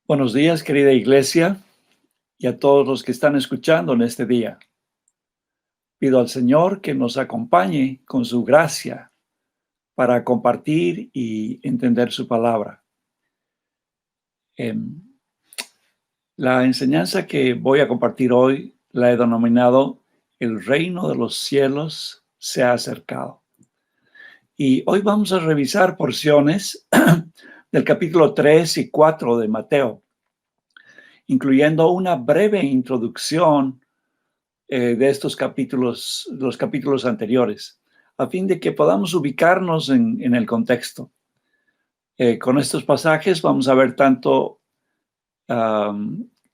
Buenos días, querida iglesia, y a todos los que están escuchando en este día. Pido al Señor que nos acompañe con su gracia para compartir y entender su palabra. Em, la enseñanza que voy a compartir hoy la he denominado El reino de los cielos se ha acercado. Y hoy vamos a revisar porciones del capítulo 3 y 4 de Mateo, incluyendo una breve introducción de estos capítulos, los capítulos anteriores, a fin de que podamos ubicarnos en el contexto. Con estos pasajes vamos a ver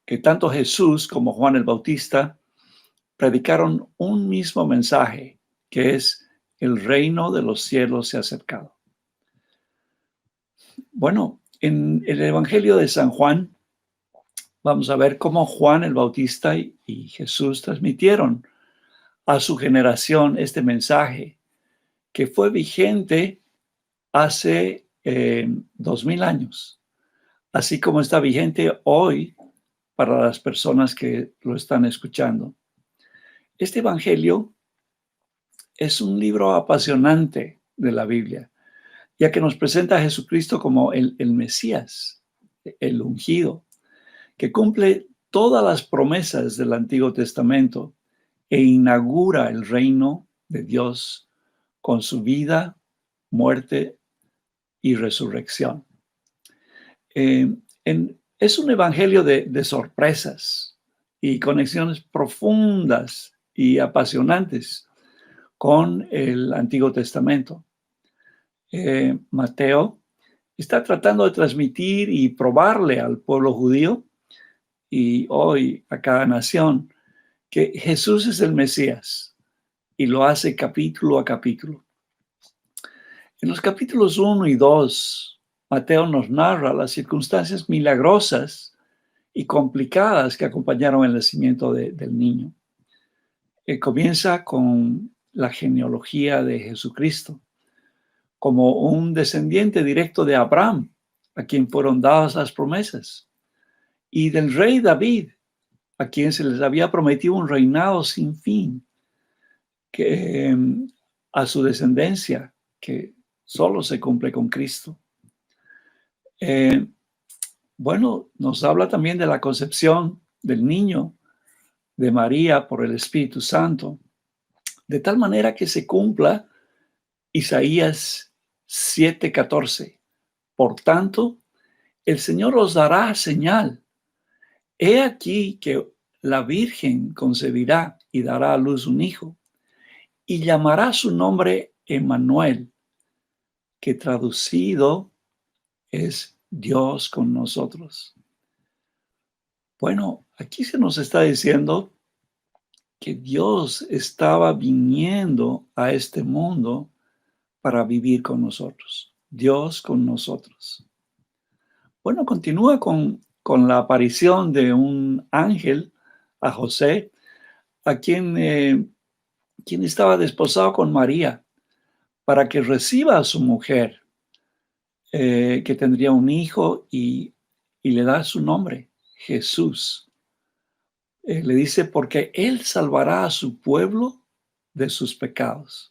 que tanto Jesús como Juan el Bautista predicaron un mismo mensaje, que es el reino de los cielos se ha acercado. Bueno, en el Evangelio de San Juan vamos a ver cómo Juan el Bautista y Jesús transmitieron a su generación este mensaje que fue vigente hace 2000 años, así como está vigente hoy para las personas que lo están escuchando. Este evangelio es un libro apasionante de la Biblia, ya que nos presenta a Jesucristo como el Mesías, el ungido, que cumple todas las promesas del Antiguo Testamento e inaugura el reino de Dios con su vida, muerte y resurrección. Es un evangelio de sorpresas y conexiones profundas y apasionantes con el Antiguo Testamento. Mateo está tratando de transmitir y probarle al pueblo judío y hoy a cada nación que Jesús es el Mesías, y lo hace capítulo a capítulo. En los capítulos 1 y 2, Mateo nos narra las circunstancias milagrosas y complicadas que acompañaron el nacimiento del niño. Comienza con la genealogía de Jesucristo, como un descendiente directo de Abraham, a quien fueron dadas las promesas, y del rey David, a quien se les había prometido un reinado sin fin, que a su descendencia, que solo se cumple con Cristo. Bueno, nos habla también de la concepción del niño de María por el Espíritu Santo, de tal manera que se cumpla Isaías 7:14. Por tanto, el Señor os dará señal. He aquí que la Virgen concebirá y dará a luz un hijo, y llamará su nombre Emmanuel, que traducido es Dios con nosotros. Bueno, aquí se nos está diciendo que Dios estaba viniendo a este mundo para vivir con nosotros. Dios con nosotros. Bueno, continúa con la aparición de un ángel a José, a quien estaba desposado con María, para que reciba a su mujer, que tendría un hijo, y le da su nombre, Jesús. Le dice, porque él salvará a su pueblo de sus pecados.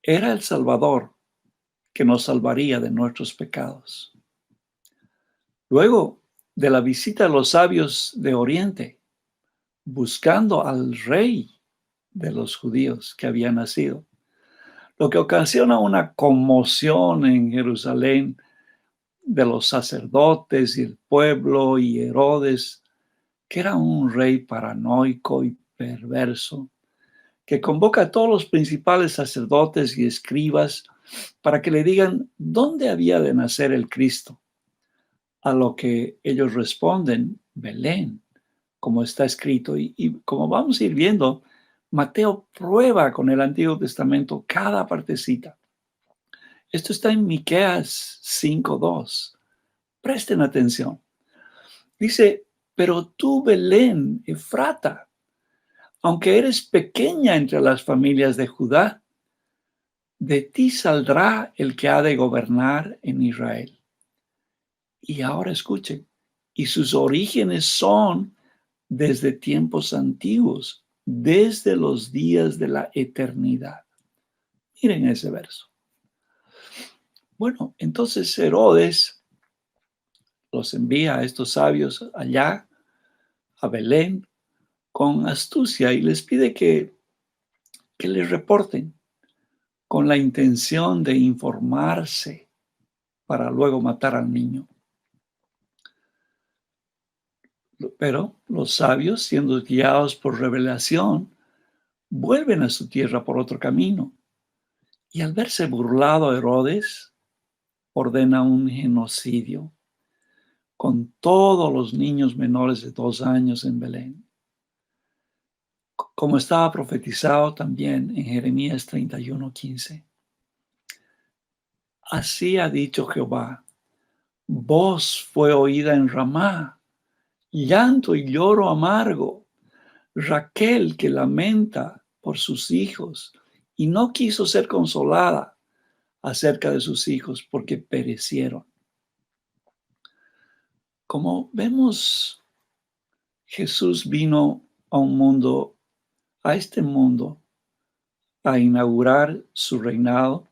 Era el Salvador que nos salvaría de nuestros pecados. Luego de la visita de los sabios de Oriente, buscando al rey de los judíos que había nacido, lo que ocasiona una conmoción en Jerusalén de los sacerdotes y el pueblo y Herodes, que era un rey paranoico y perverso, que convoca a todos los principales sacerdotes y escribas para que le digan dónde había de nacer el Cristo. A lo que ellos responden, Belén, como está escrito. Y como vamos a ir viendo, Mateo prueba con el Antiguo Testamento cada partecita. Esto está en Miqueas 5:2. Presten atención. Dice, pero tú, Belén, Efrata, aunque eres pequeña entre las familias de Judá, de ti saldrá el que ha de gobernar en Israel. Y ahora escuchen, y sus orígenes son desde tiempos antiguos, desde los días de la eternidad. Miren ese verso. Bueno, entonces Herodes los envía a estos sabios allá, a Belén, con astucia y les pide que les reporten con la intención de informarse para luego matar al niño. Pero los sabios, siendo guiados por revelación, vuelven a su tierra por otro camino. Y al verse burlado Herodes, ordena un genocidio con todos los niños menores de 2 años en Belén, como estaba profetizado también en Jeremías 31:15. Así ha dicho Jehová: voz fue oída en Ramá, llanto y lloro amargo, Raquel que lamenta por sus hijos y no quiso ser consolada acerca de sus hijos porque perecieron. Como vemos, Jesús vino a este mundo, a inaugurar su reinado,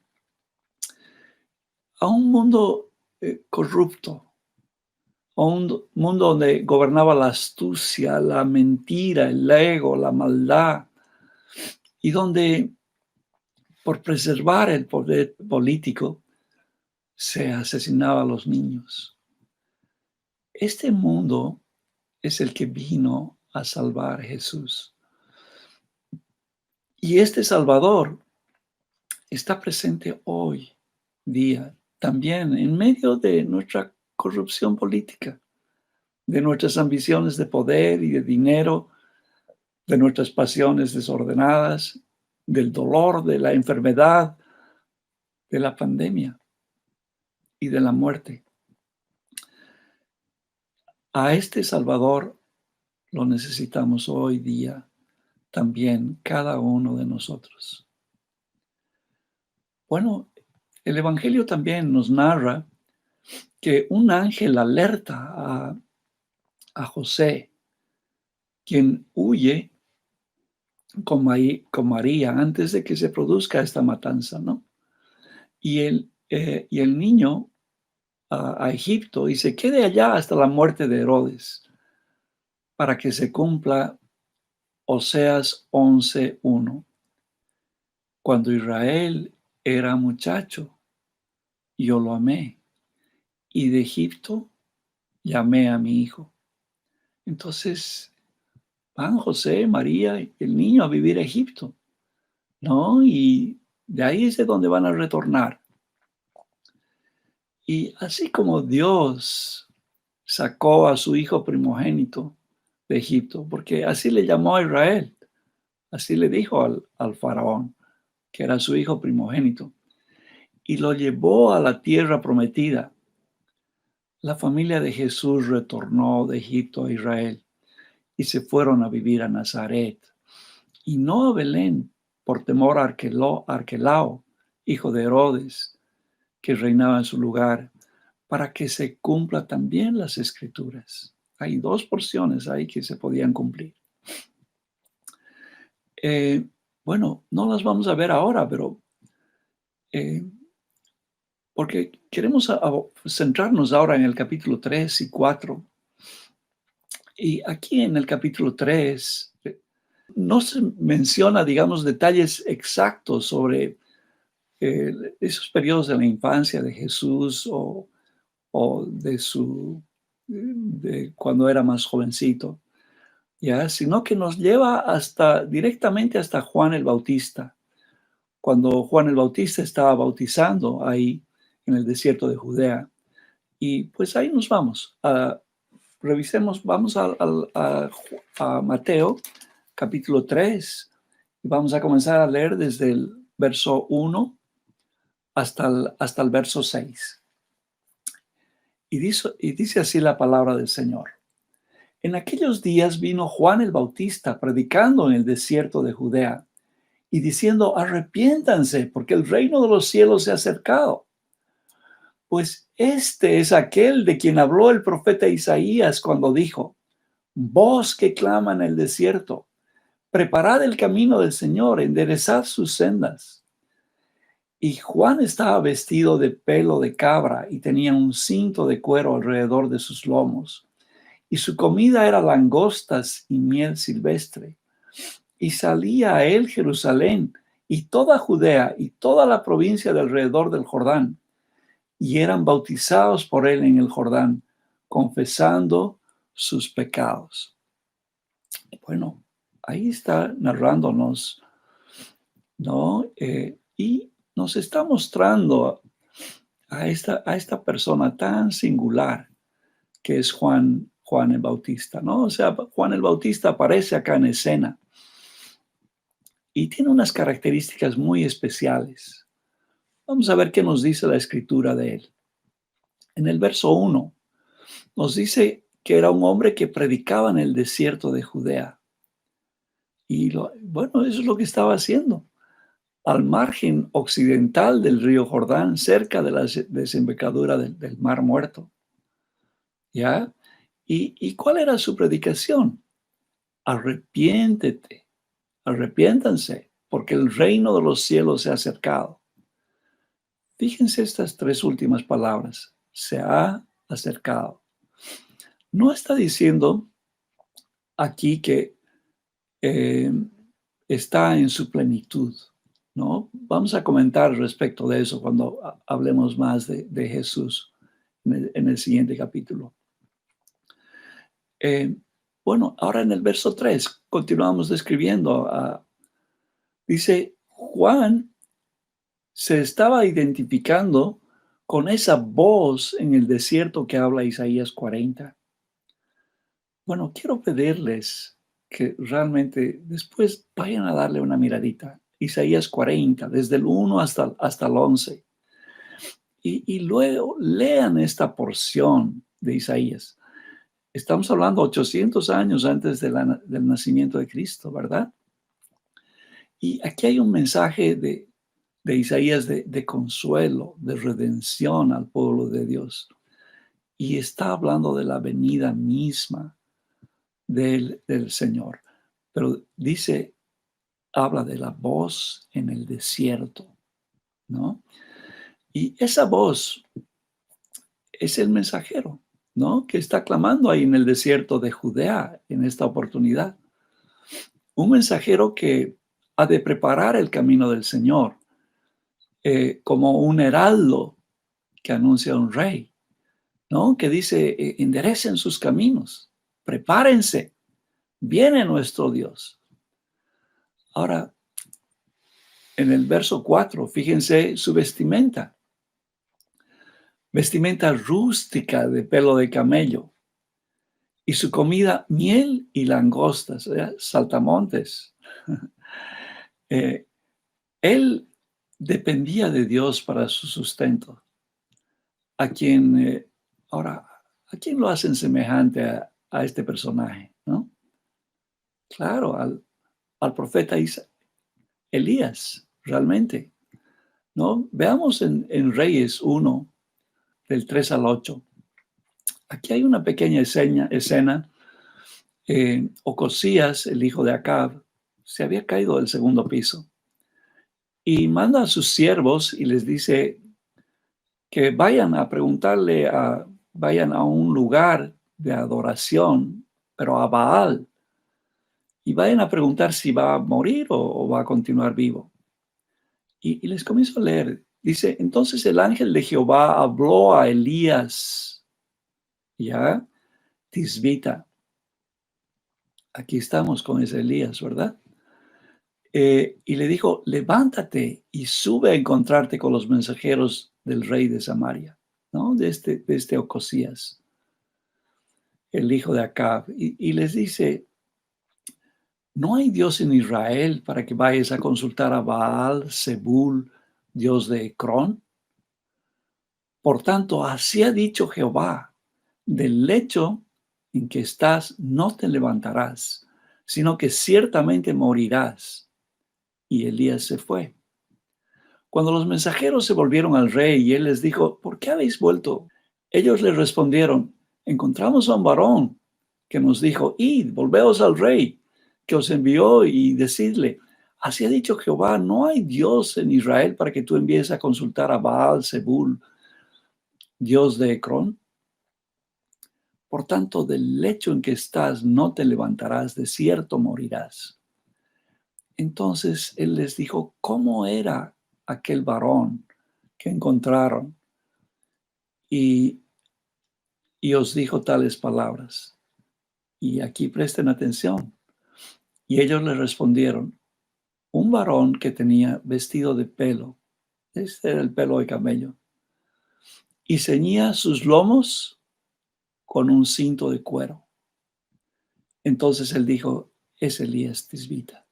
a un mundo corrupto, a un mundo donde gobernaba la astucia, la mentira, el ego, la maldad, y donde por preservar el poder político se asesinaba a los niños. Este mundo es el que vino a salvar Jesús. Y este Salvador está presente hoy día también en medio de nuestra corrupción política, de nuestras ambiciones de poder y de dinero, de nuestras pasiones desordenadas, del dolor, de la enfermedad, de la pandemia y de la muerte. A este Salvador lo necesitamos hoy día también cada uno de nosotros. Bueno, el Evangelio también nos narra que un ángel alerta a José, quien huye con María antes de que se produzca esta matanza, ¿no? Y el niño a Egipto y se quede allá hasta la muerte de Herodes, para que se cumpla Oseas 11:1. Cuando Israel era muchacho, yo lo amé, y de Egipto llamé a mi hijo. Entonces van José, María y el niño a vivir a Egipto, ¿no? Y de ahí es de donde van a retornar. Y así como Dios sacó a su hijo primogénito de Egipto, porque así le llamó a Israel, así le dijo al faraón, que era su hijo primogénito, y lo llevó a la tierra prometida. La familia de Jesús retornó de Egipto a Israel y se fueron a vivir a Nazaret, y no a Belén, por temor a Arquelao, hijo de Herodes, que reinaba en su lugar, para que se cumpla también las escrituras. Hay dos porciones ahí que se podían cumplir. Bueno, no las vamos a ver ahora, pero porque queremos centrarnos ahora en el capítulo 3 y 4. Y aquí en el capítulo 3 no se menciona, digamos, detalles exactos sobre esos periodos de la infancia de Jesús o de cuando era más jovencito, ¿ya? Sino que nos lleva directamente hasta Juan el Bautista, cuando Juan el Bautista estaba bautizando ahí en el desierto de Judea. Y pues ahí nos vamos. Revisemos, vamos a Mateo capítulo 3 y vamos a comenzar a leer desde el verso 1 hasta el verso 6. Y dice así la palabra del Señor. En aquellos días vino Juan el Bautista predicando en el desierto de Judea y diciendo: arrepiéntanse, porque el reino de los cielos se ha acercado. Pues Este es aquel de quien habló el profeta Isaías cuando dijo: voz que clama en el desierto, preparad el camino del Señor, enderezad sus sendas. Y Juan estaba vestido de pelo de cabra y tenía un cinto de cuero alrededor de sus lomos. Y su comida era langostas y miel silvestre. Y salía a él Jerusalén y toda Judea y toda la provincia de alrededor del Jordán, y eran bautizados por él en el Jordán, confesando sus pecados. Bueno, ahí está narrándonos, ¿no? Y nos está mostrando a esta persona tan singular que es Juan el Bautista, ¿no? O sea, Juan el Bautista aparece acá en escena y tiene unas características muy especiales. Vamos a ver qué nos dice la escritura de él. En el verso 1 nos dice que era un hombre que predicaba en el desierto de Judea. Y bueno, eso es lo que estaba haciendo. Al margen occidental del río Jordán, cerca de la desembocadura del Mar Muerto. ¿Ya? ¿Y cuál era su predicación? Arrepiéntete, arrepiéntanse, porque el reino de los cielos se ha acercado. Fíjense estas tres últimas palabras: se ha acercado. No está diciendo aquí que eh, está en su plenitud, ¿no? Vamos a comentar respecto de eso cuando hablemos más de Jesús en el siguiente capítulo. Bueno, ahora en el verso 3 continuamos describiendo. Dice, Juan se estaba identificando con esa voz en el desierto que habla Isaías 40. Bueno, quiero pedirles que realmente después vayan a darle una miradita. Isaías 40, desde el 1 hasta el 11. Y luego lean esta porción de Isaías. Estamos hablando 800 años antes del nacimiento de Cristo, ¿verdad? Y aquí hay un mensaje de Isaías de consuelo, de redención al pueblo de Dios. Y está hablando de la venida misma del Señor. Pero dice, habla de la voz en el desierto, ¿no? Y esa voz es el mensajero, ¿no? Que está clamando ahí en el desierto de Judea en esta oportunidad. Un mensajero que ha de preparar el camino del Señor, como un heraldo que anuncia a un rey, ¿no? Que dice, enderecen sus caminos, prepárense, viene nuestro Dios. Ahora, en el verso 4, fíjense su vestimenta. Vestimenta rústica de pelo de camello. Y su comida, miel y langostas, saltamontes. Él dependía de Dios para su sustento. A quien, ahora, ¿a quién lo hacen semejante a este personaje? ¿No? Claro, al profeta Elías, realmente. ¿No? Veamos en Reyes 1, del 3 al 8. Aquí hay una pequeña escena. Ocosías, el hijo de Acab, se había caído del segundo piso y manda a sus siervos y les dice que vayan a preguntarle, vayan a un lugar de adoración, pero a Baal, y vayan a preguntar si va a morir o va a continuar vivo. Y les comienzo a leer. Dice, entonces el ángel de Jehová habló a Elías, ¿ya? Tisbita. Aquí estamos con ese Elías, ¿verdad? Y le dijo, levántate y sube a encontrarte con los mensajeros del rey de Samaria, ¿no? De este Ocosías, el hijo de Acab. Y les dice, ¿no hay Dios en Israel para que vayas a consultar a Baal, Zebul, Dios de Ecrón? Por tanto, así ha dicho Jehová, del lecho en que estás no te levantarás, sino que ciertamente morirás. Y Elías se fue. Cuando los mensajeros se volvieron al rey y él les dijo, ¿por qué habéis vuelto? Ellos le respondieron, encontramos a un varón que nos dijo, id, volveos al rey que os envió y decidle, así ha dicho Jehová, no hay Dios en Israel para que tú envíes a consultar a Baal Zebul, Dios de Ecrón. Por tanto, del lecho en que estás no te levantarás, de cierto morirás. Entonces él les dijo, ¿cómo era aquel varón que encontraron? Y, y os dijo tales palabras. Y aquí presten atención. Y ellos le respondieron, un varón que tenía vestido de pelo, este era el pelo de camello, y ceñía sus lomos con un cinto de cuero. Entonces él dijo, es Elías Tisbita.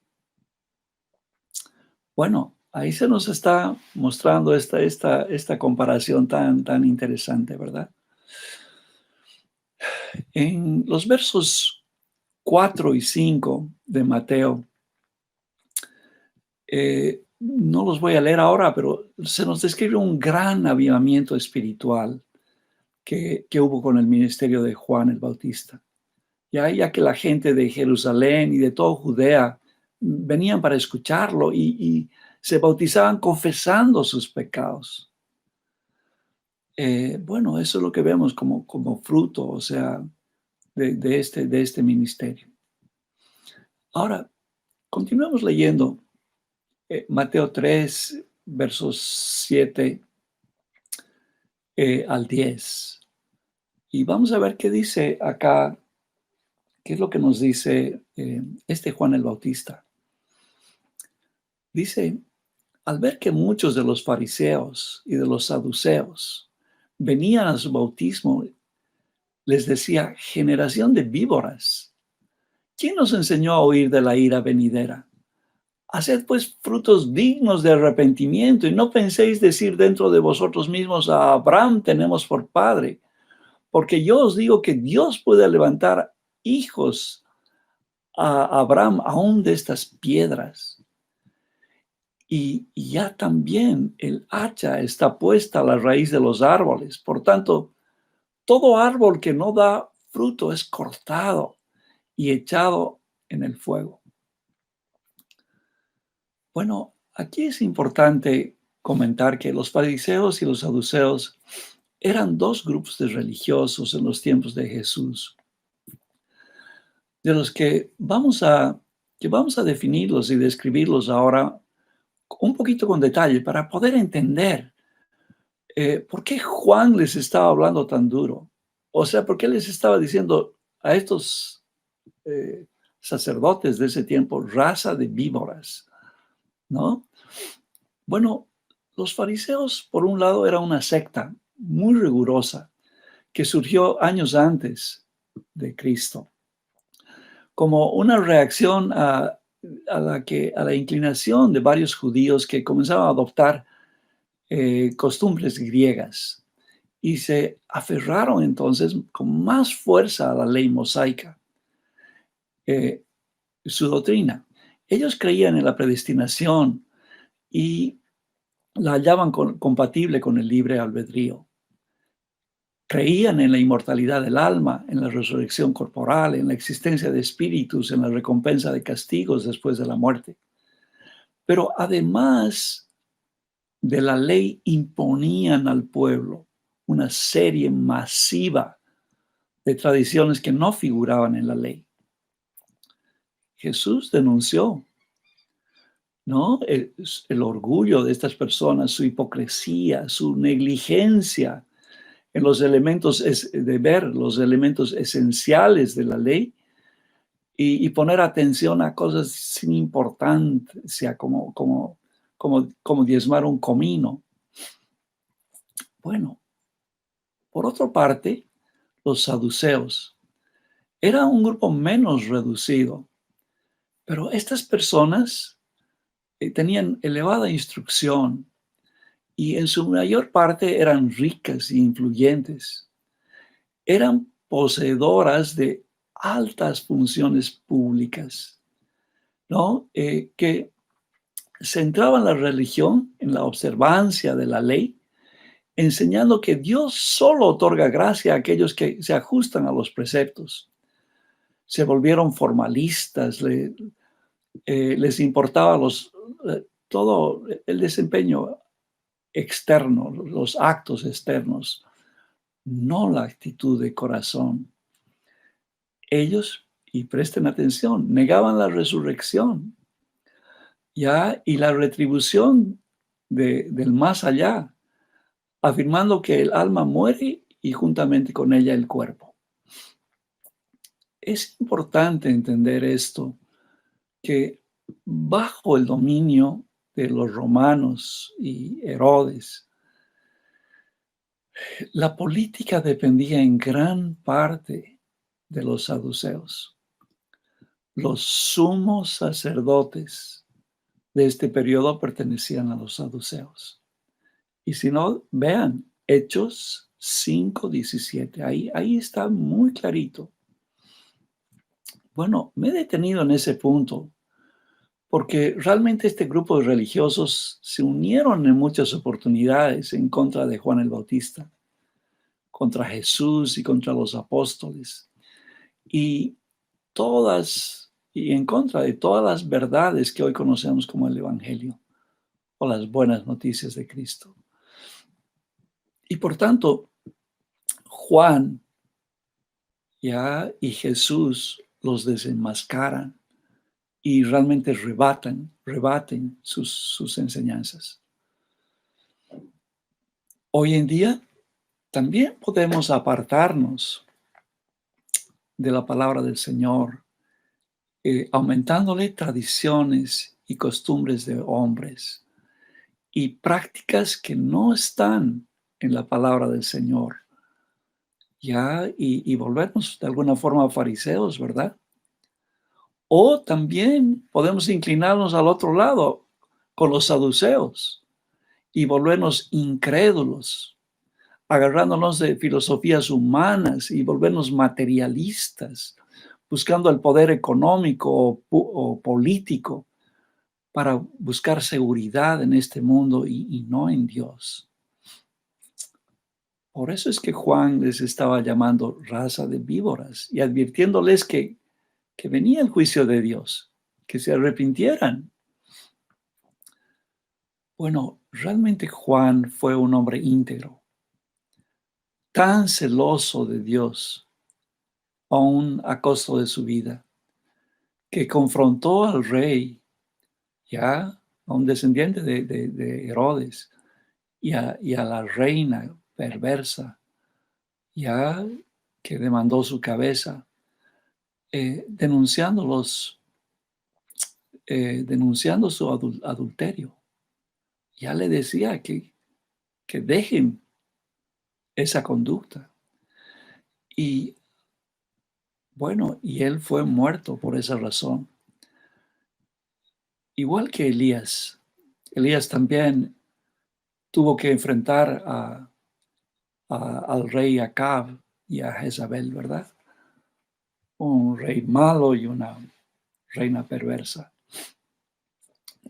Bueno, ahí se nos está mostrando esta comparación tan interesante, ¿verdad? En los versos 4 y 5 de Mateo, no los voy a leer ahora, pero se nos describe un gran avivamiento espiritual que hubo con el ministerio de Juan el Bautista. Ya que la gente de Jerusalén y de toda Judea venían para escucharlo y se bautizaban confesando sus pecados. Bueno, eso es lo que vemos como fruto, o sea, de este ministerio. Ahora, continuemos leyendo Mateo 3, versos 7 al 10. Y vamos a ver qué dice acá, qué es lo que nos dice este Juan el Bautista. Dice, al ver que muchos de los fariseos y de los saduceos venían a su bautismo, les decía, generación de víboras, ¿quién nos enseñó a huir de la ira venidera? Haced pues frutos dignos de arrepentimiento y no penséis decir dentro de vosotros mismos, a Abraham tenemos por padre, porque yo os digo que Dios puede levantar hijos a Abraham aún de estas piedras. Y ya también el hacha está puesta a la raíz de los árboles. Por tanto, todo árbol que no da fruto es cortado y echado en el fuego. Bueno, aquí es importante comentar que los fariseos y los saduceos eran dos grupos de religiosos en los tiempos de Jesús, de los que vamos a definirlos y describirlos ahora un poquito con detalle para poder entender por qué Juan les estaba hablando tan duro. O sea, por qué les estaba diciendo a estos eh, sacerdotes de ese tiempo, raza de víboras, ¿no? Bueno, los fariseos, por un lado, era una secta muy rigurosa que surgió años antes de Cristo, como una reacción a la inclinación de varios judíos que comenzaban a adoptar costumbres griegas y se aferraron entonces con más fuerza a la ley mosaica, eh, su doctrina. Ellos creían en la predestinación y la hallaban compatible con el libre albedrío. Creían en la inmortalidad del alma, en la resurrección corporal, en la existencia de espíritus, en la recompensa de castigos después de la muerte. Pero además de la ley, imponían al pueblo una serie masiva de tradiciones que no figuraban en la ley. Jesús denunció, ¿no? El orgullo de estas personas, su hipocresía, su negligencia en los elementos de ver los elementos esenciales de la ley y poner atención a cosas sin importancia como diezmar un comino. Bueno, por otra parte, los saduceos eran un grupo menos reducido, pero estas personas tenían elevada instrucción y en su mayor parte eran ricas e influyentes. Eran poseedoras de altas funciones públicas, ¿no? Que centraban la religión en la observancia de la ley, enseñando que Dios solo otorga gracia a aquellos que se ajustan a los preceptos. Se volvieron formalistas, les importaba todo el desempeño externo, los actos externos, no la actitud de corazón. Ellos, y presten atención, negaban la resurrección, ¿ya? Y la retribución del más allá, afirmando que el alma muere y juntamente con ella el cuerpo. Es importante entender esto, que bajo el dominio de los romanos y Herodes, la política dependía en gran parte de los saduceos. Los sumos sacerdotes de este periodo pertenecían a los saduceos. Y si no, vean Hechos 5:17. Ahí está muy clarito. Bueno, me he detenido en ese punto porque realmente este grupo de religiosos se unieron en muchas oportunidades en contra de Juan el Bautista, contra Jesús y contra los apóstoles, y y en contra de todas las verdades que hoy conocemos como el Evangelio o las buenas noticias de Cristo. Y por tanto, Juan y Jesús los desenmascaran y realmente rebaten sus enseñanzas. Hoy en día también podemos apartarnos de la palabra del Señor, aumentándole tradiciones y costumbres de hombres y prácticas que no están en la palabra del Señor, y volvernos de alguna forma fariseos, ¿verdad? O también podemos inclinarnos al otro lado con los saduceos y volvernos incrédulos, agarrándonos de filosofías humanas y volvernos materialistas, buscando el poder económico o político para buscar seguridad en este mundo y no en Dios. Por eso es que Juan les estaba llamando raza de víboras y advirtiéndoles que venía el juicio de Dios, que se arrepintieran. Bueno, realmente Juan fue un hombre íntegro, tan celoso de Dios, aún a costo de su vida, que confrontó al rey, a un descendiente de Herodes, y a la reina perversa, ya que demandó su cabeza, denunciando su adulterio. Ya le decía que dejen esa conducta. Y bueno, y él fue muerto por esa razón. Igual que Elías. Elías también tuvo que enfrentar al rey Acab y a Jezabel, ¿verdad? Un rey malo y una reina perversa.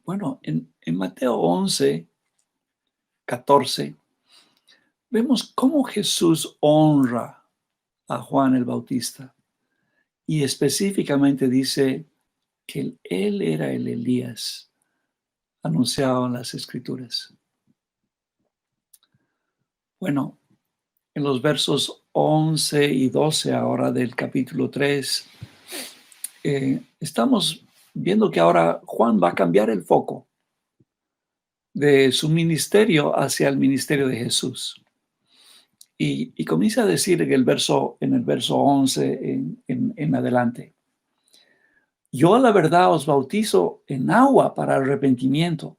Bueno, en Mateo 11:14, vemos cómo Jesús honra a Juan el Bautista. Y específicamente dice que él era el Elías anunciado en las Escrituras. Bueno, en los versos 11 y 12 ahora del capítulo 3, estamos viendo que ahora Juan va a cambiar el foco de su ministerio hacia el ministerio de Jesús. Y comienza a decir en el verso 11 en adelante: yo a la verdad os bautizo en agua para arrepentimiento,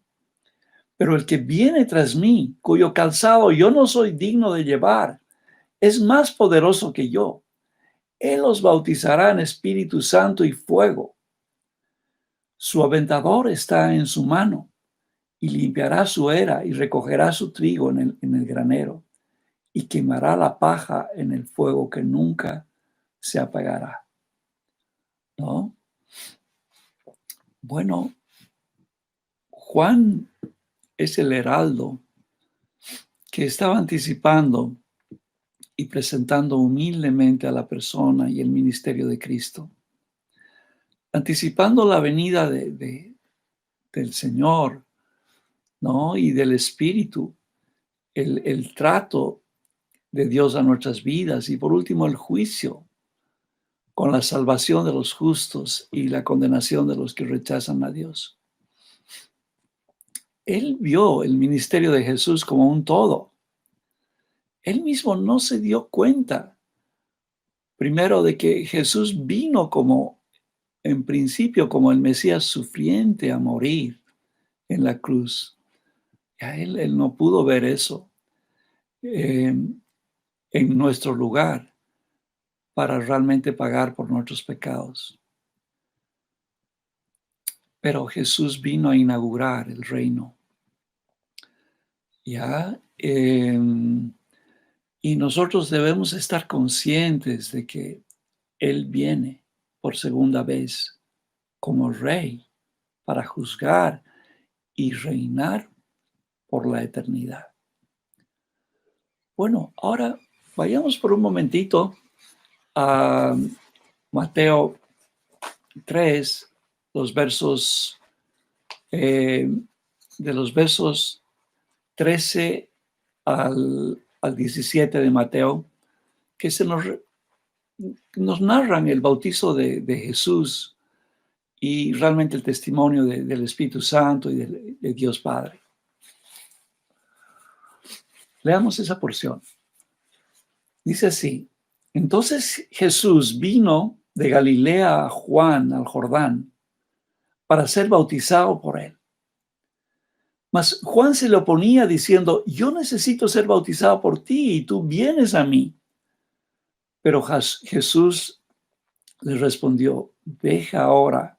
pero el que viene tras mí, cuyo calzado yo no soy digno de llevar, es más poderoso que yo. Él os bautizará en Espíritu Santo y fuego. Su aventador está en su mano y limpiará su era y recogerá su trigo en el granero y quemará la paja en el fuego que nunca se apagará. ¿No? Bueno, Juan es el heraldo que estaba anticipando y presentando humildemente a la persona y el ministerio de Cristo, anticipando la venida del Señor, ¿no? Y del Espíritu, el trato de Dios a nuestras vidas y por último el juicio con la salvación de los justos y la condenación de los que rechazan a Dios. Él vio el ministerio de Jesús como un todo. Él mismo no se dio cuenta, primero, de que Jesús vino como, en principio, como el Mesías sufriente a morir en la cruz. A él no pudo ver eso en nuestro lugar para realmente pagar por nuestros pecados. Pero Jesús vino a inaugurar el reino. ¿Ya? Y nosotros debemos estar conscientes de que Él viene por segunda vez como rey para juzgar y reinar por la eternidad. Bueno, ahora vayamos por un momentito a Mateo 3, los versos, de los versos 13 al 17 de Mateo, que nos narran el bautizo de Jesús y realmente el testimonio del Espíritu Santo y de Dios Padre. Leamos esa porción. Dice así: entonces Jesús vino de Galilea a Juan, al Jordán, para ser bautizado por él. Mas Juan se le oponía diciendo: yo necesito ser bautizado por ti y tú vienes a mí. Pero Jesús le respondió: deja ahora,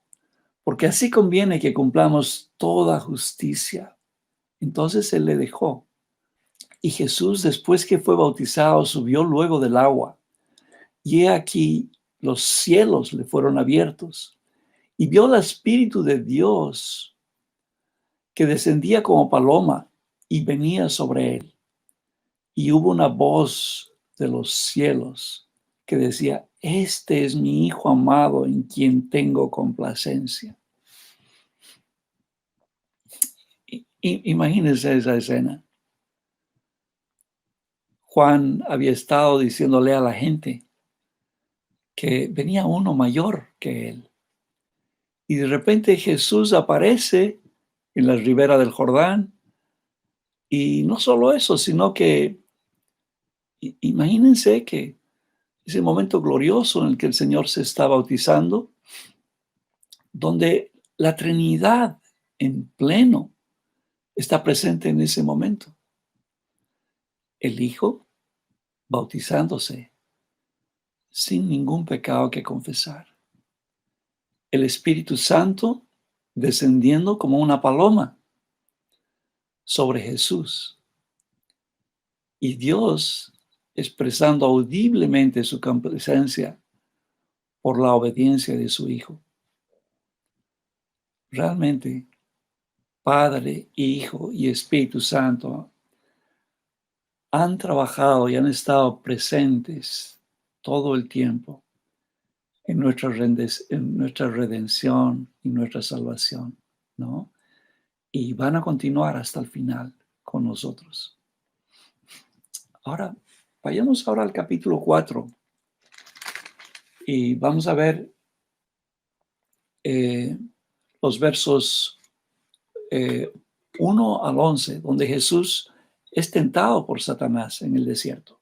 porque así conviene que cumplamos toda justicia. Entonces él le dejó. Y Jesús, después que fue bautizado, subió luego del agua. Y he aquí, los cielos le fueron abiertos. Y vio al Espíritu de Dios que descendía como paloma y venía sobre él. Y hubo una voz de los cielos que decía: este es mi Hijo amado en quien tengo complacencia. Imagínense esa escena. Juan había estado diciéndole a la gente que venía uno mayor que él. Y de repente Jesús aparece en la ribera del Jordán. Y no solo eso, sino que imagínense que ese momento glorioso en el que el Señor se está bautizando, donde la Trinidad en pleno está presente en ese momento. El Hijo bautizándose sin ningún pecado que confesar. El Espíritu Santo descendiendo como una paloma sobre Jesús. Y Dios expresando audiblemente su complacencia por la obediencia de su Hijo. Realmente, Padre, Hijo y Espíritu Santo han trabajado y han estado presentes todo el tiempo en nuestra redención y nuestra salvación, ¿no? Y van a continuar hasta el final con nosotros. Ahora, vayamos ahora al capítulo 4 y vamos a ver los versos 1 al 11, donde Jesús es tentado por Satanás en el desierto.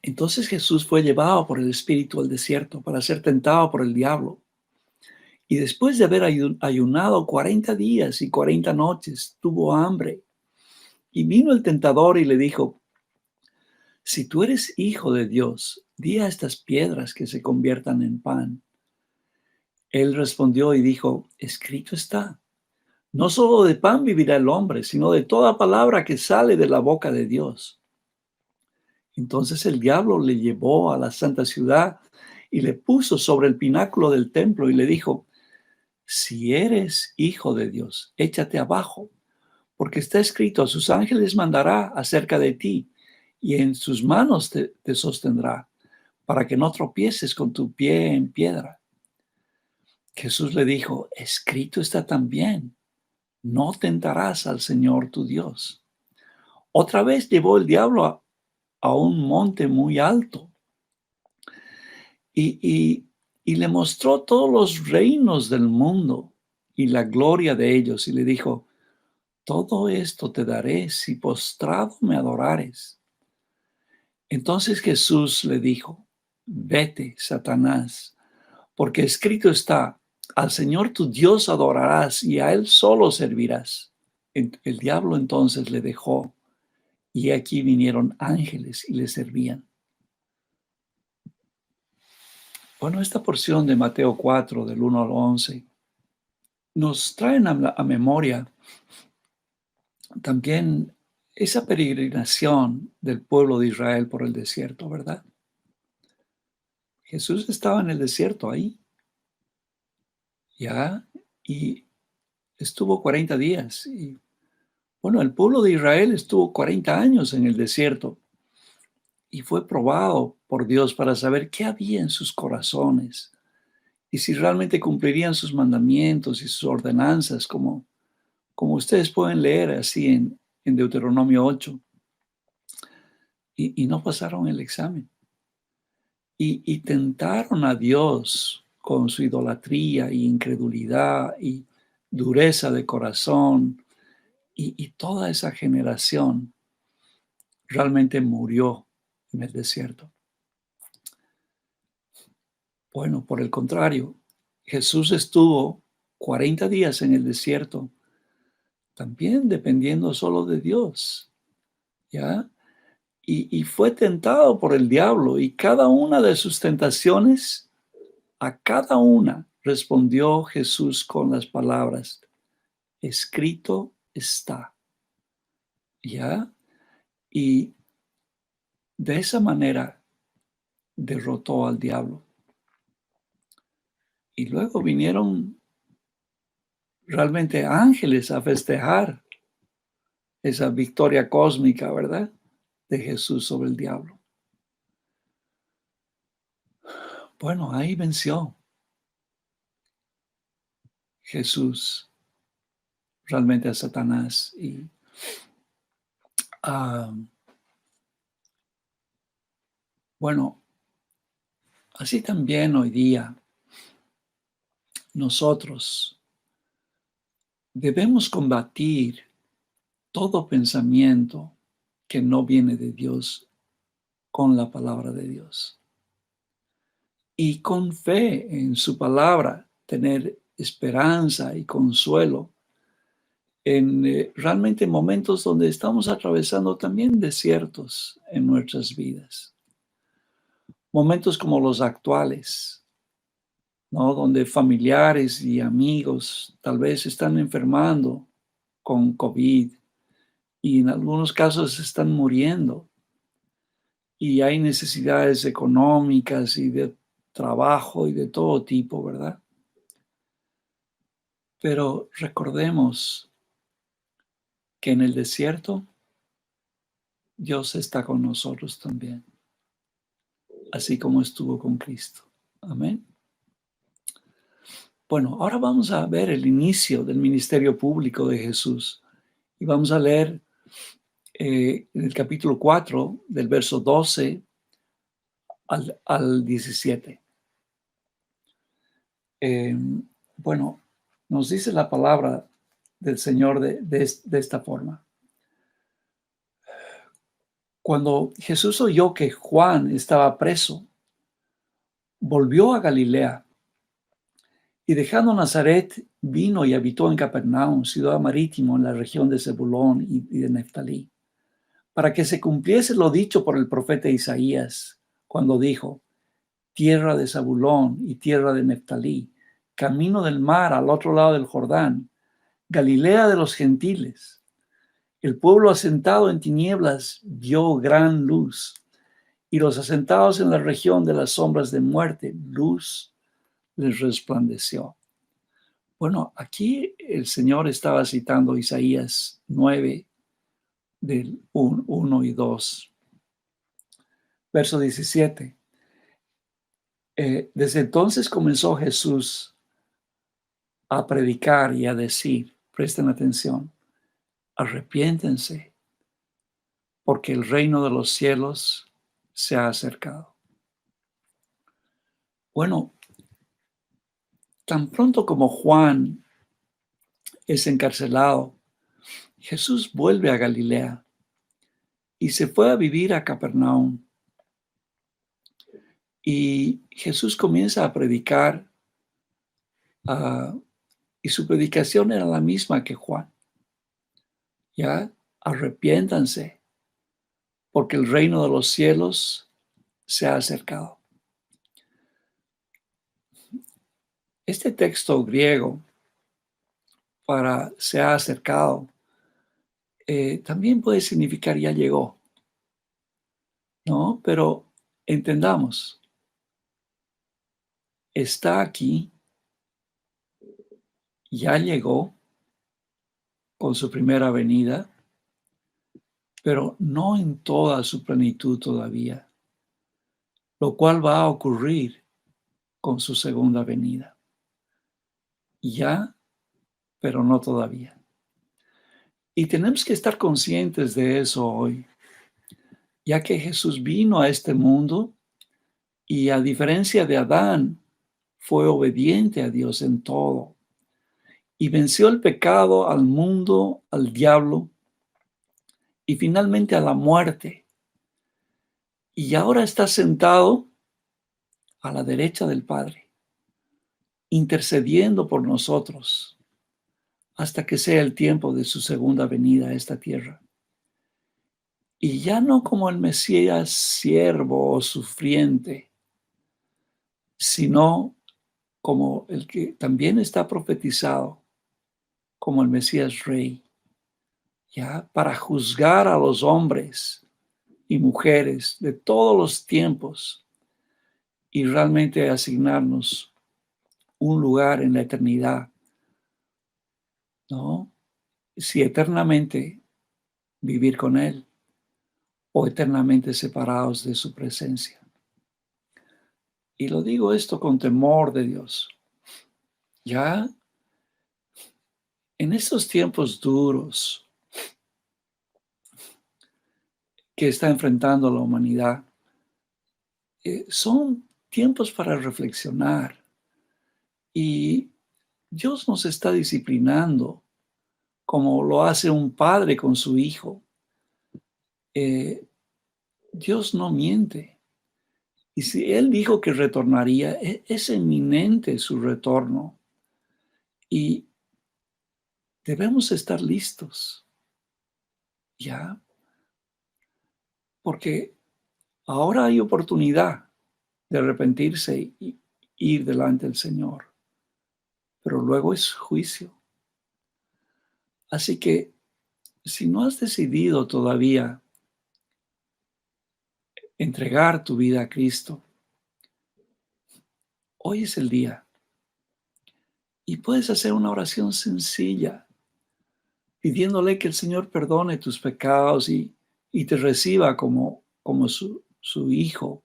Entonces Jesús fue llevado por el Espíritu al desierto para ser tentado por el diablo. Y después de haber ayunado 40 días y 40 noches, tuvo hambre. Y vino el tentador y le dijo: si tú eres hijo de Dios, di a estas piedras que se conviertan en pan. Él respondió y dijo: escrito está, no solo de pan vivirá el hombre, sino de toda palabra que sale de la boca de Dios. Entonces el diablo le llevó a la santa ciudad y le puso sobre el pináculo del templo y le dijo: si eres hijo de Dios, échate abajo, porque está escrito: a sus ángeles mandará acerca de ti, y en sus manos te sostendrá, para que no tropieces con tu pie en piedra. Jesús le dijo: escrito está también: no tentarás al Señor tu Dios. Otra vez llevó el diablo a un monte muy alto y, y le mostró todos los reinos del mundo y la gloria de ellos, y le dijo: todo esto te daré si postrado me adorares. Entonces Jesús le dijo: vete, Satanás, porque escrito está: al Señor tu Dios adorarás y a Él solo servirás. El diablo entonces le dejó, y aquí vinieron ángeles y le servían. Bueno, esta porción de Mateo 4, del 1 al 11, nos traen a memoria también esa peregrinación del pueblo de Israel por el desierto, ¿verdad? Jesús estaba en el desierto ahí, ya, y estuvo 40 días. Y bueno, el pueblo de Israel estuvo 40 años en el desierto y fue probado por Dios para saber qué había en sus corazones y si realmente cumplirían sus mandamientos y sus ordenanzas, como ustedes pueden leer así en Deuteronomio 8, y no pasaron el examen. Y tentaron a Dios con su idolatría y incredulidad y dureza de corazón, y toda esa generación realmente murió en el desierto. Bueno, por el contrario, Jesús estuvo 40 días en el desierto, también dependiendo solo de Dios, ¿ya? Y fue tentado por el diablo, y cada una de sus tentaciones, a cada una respondió Jesús con las palabras: escrito está, ¿ya? Y de esa manera derrotó al diablo. Y luego vinieron realmente ángeles a festejar esa victoria cósmica, ¿verdad? De Jesús sobre el diablo. Bueno, ahí venció Jesús realmente a Satanás. Y bueno, así también hoy día nosotros debemos combatir todo pensamiento que no viene de Dios con la palabra de Dios. Y con fe en su palabra, tener esperanza y consuelo en realmente momentos donde estamos atravesando también desiertos en nuestras vidas. Momentos como los actuales, ¿no? Donde familiares y amigos tal vez están enfermando con COVID y en algunos casos están muriendo, y hay necesidades económicas y de trabajo y de todo tipo, ¿verdad? Pero recordemos que en el desierto Dios está con nosotros también, así como estuvo con Cristo. Amén. Bueno, ahora vamos a ver el inicio del ministerio público de Jesús, y vamos a leer en el capítulo 4, del verso 12 al 17. Bueno, nos dice la palabra del Señor de esta forma. Cuando Jesús oyó que Juan estaba preso, volvió a Galilea, y dejando Nazaret, vino y habitó en Capernaum, ciudad marítima en la región de Zebulón y de Neftalí, para que se cumpliese lo dicho por el profeta Isaías, cuando dijo: tierra de Zabulón y tierra de Neftalí, camino del mar al otro lado del Jordán, Galilea de los gentiles. El pueblo asentado en tinieblas vio gran luz, y los asentados en la región de las sombras de muerte, luz les resplandeció. Bueno, aquí el Señor estaba citando Isaías 9, del 1 y 2. Verso 17. Desde entonces comenzó Jesús a predicar y a decir, presten atención, arrepiéntense, porque el reino de los cielos se ha acercado. Bueno, tan pronto como Juan es encarcelado, Jesús vuelve a Galilea y se fue a vivir a Capernaum. Y Jesús comienza a predicar, y su predicación era la misma que Juan. Ya, arrepiéntanse, porque el reino de los cielos se ha acercado. Este texto griego para se ha acercado también puede significar ya llegó, ¿no? Pero entendamos, está aquí, ya llegó con su primera venida, pero no en toda su plenitud todavía, lo cual va a ocurrir con su segunda venida. Ya, pero no todavía. Y tenemos que estar conscientes de eso hoy, ya que Jesús vino a este mundo y a diferencia de Adán, fue obediente a Dios en todo y venció el pecado, al mundo, al diablo y finalmente a la muerte. Y ahora está sentado a la derecha del Padre, intercediendo por nosotros hasta que sea el tiempo de su segunda venida a esta tierra. Y ya no como el Mesías siervo o sufriente, sino como el que también está profetizado como el Mesías Rey, ya para juzgar a los hombres y mujeres de todos los tiempos y realmente asignarnos un lugar en la eternidad, ¿no? Si eternamente vivir con Él o eternamente separados de su presencia. Y lo digo esto con temor de Dios. Ya en estos tiempos duros que está enfrentando la humanidad, son tiempos para reflexionar y Dios nos está disciplinando como lo hace un padre con su hijo. Dios no miente. Y si Él dijo que retornaría, es inminente su retorno. Y debemos estar listos, ¿ya? Porque ahora hay oportunidad de arrepentirse y ir delante del Señor. Pero luego es juicio. Así que si no has decidido todavía entregar tu vida a Cristo, hoy es el día. Y puedes hacer una oración sencilla, pidiéndole que el Señor perdone tus pecados y te reciba como su hijo,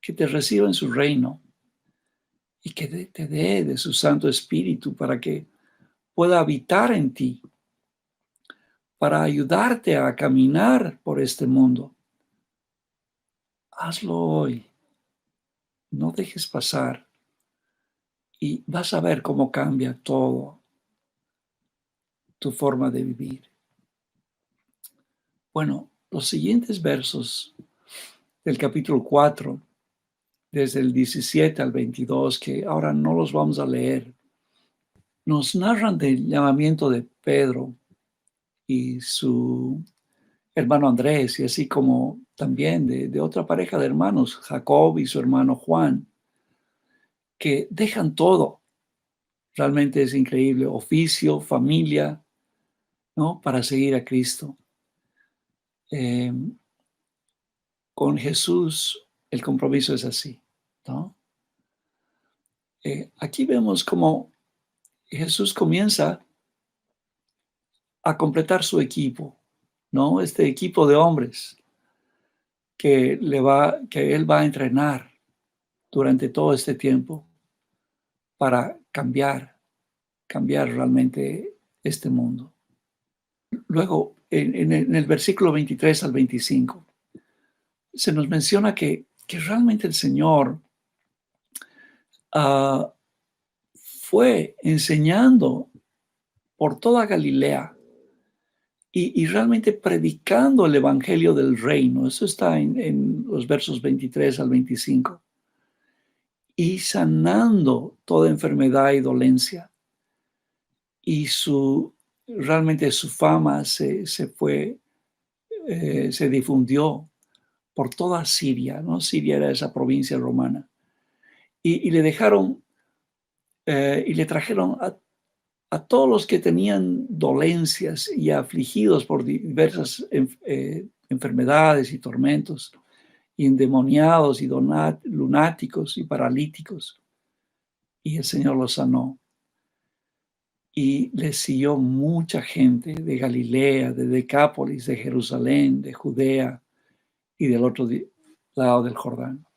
que te reciba en su reino y que te dé de su Santo Espíritu para que pueda habitar en ti, para ayudarte a caminar por este mundo. Hazlo hoy, no dejes pasar y vas a ver cómo cambia todo tu forma de vivir. Bueno, los siguientes versos del capítulo 4, desde el 17 al 22, que ahora no los vamos a leer, nos narran del llamamiento de Pedro y su hermano Andrés, y así como también de otra pareja de hermanos, Jacob y su hermano Juan, que dejan todo. Realmente es increíble, oficio, familia, ¿no? Para seguir a Cristo. con Jesús el compromiso es así, ¿no? Aquí vemos cómo Jesús comienza a completar su equipo, ¿no? Este equipo de hombres que él va a entrenar durante todo este tiempo para cambiar realmente este mundo. Luego, en el versículo 23 al 25, se nos menciona que realmente el Señor ah, fue enseñando por toda Galilea y realmente predicando el evangelio del reino. Eso está en los versos 23 al 25. Y sanando toda enfermedad y dolencia. Y realmente su fama se fue, se difundió por toda Siria, ¿no? Siria era esa provincia romana. Y le dejaron, y le trajeron a todos los que tenían dolencias y afligidos por diversas enfermedades y tormentos, y endemoniados y lunáticos y paralíticos. Y el Señor los sanó. Y le siguió mucha gente de Galilea, de Decápolis, de Jerusalén, de Judea y del otro lado del Jordán.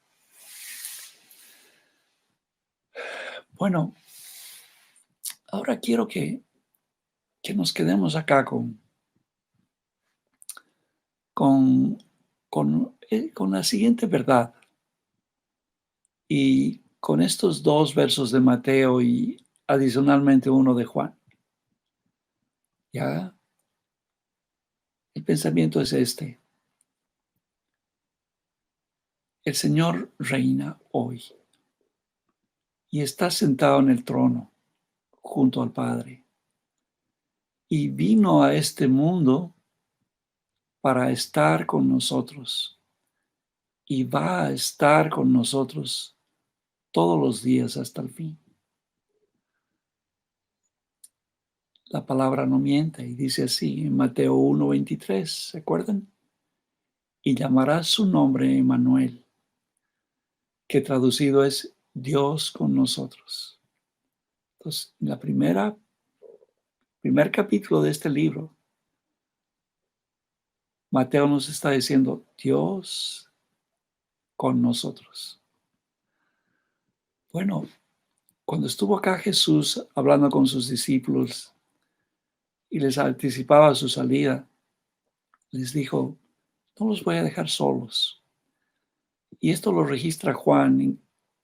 Bueno, ahora quiero que nos quedemos acá con, con la siguiente verdad. Y con estos dos versos de Mateo y adicionalmente uno de Juan. ¿Ya? El pensamiento es este. El Señor reina hoy y está sentado en el trono junto al Padre. Y vino a este mundo para estar con nosotros y va a estar con nosotros todos los días hasta el fin. La palabra no miente y dice así en Mateo 1:23, ¿se acuerdan? Y llamará su nombre Emmanuel, que traducido es Dios con nosotros. Entonces, en primer capítulo de este libro, Mateo nos está diciendo Dios con nosotros. Bueno, cuando estuvo acá Jesús hablando con sus discípulos y les anticipaba su salida, les dijo, no los voy a dejar solos. Y esto lo registra Juan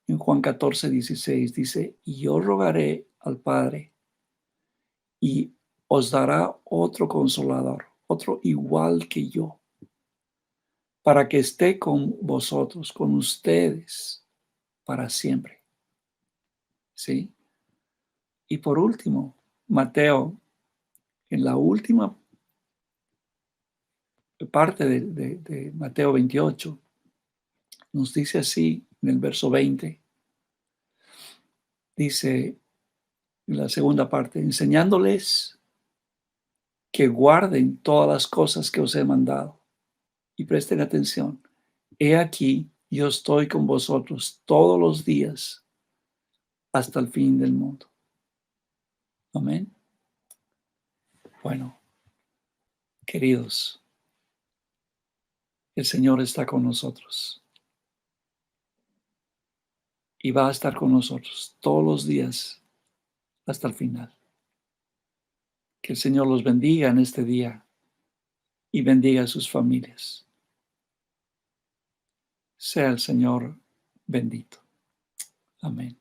en Juan 14:16. Dice, y yo rogaré al Padre y os dará otro consolador, otro igual que yo, para que esté con vosotros, con ustedes, para siempre. ¿Sí? Y por último, Mateo, en la última parte de Mateo 28, nos dice así en el verso 20, dice en la segunda parte, enseñándoles que guarden todas las cosas que os he mandado. Y presten atención, he aquí, yo estoy con vosotros todos los días hasta el fin del mundo. Amén. Bueno, queridos, el Señor está con nosotros y va a estar con nosotros todos los días hasta el final. Que el Señor los bendiga en este día y bendiga a sus familias. Sea el Señor bendito. Amén.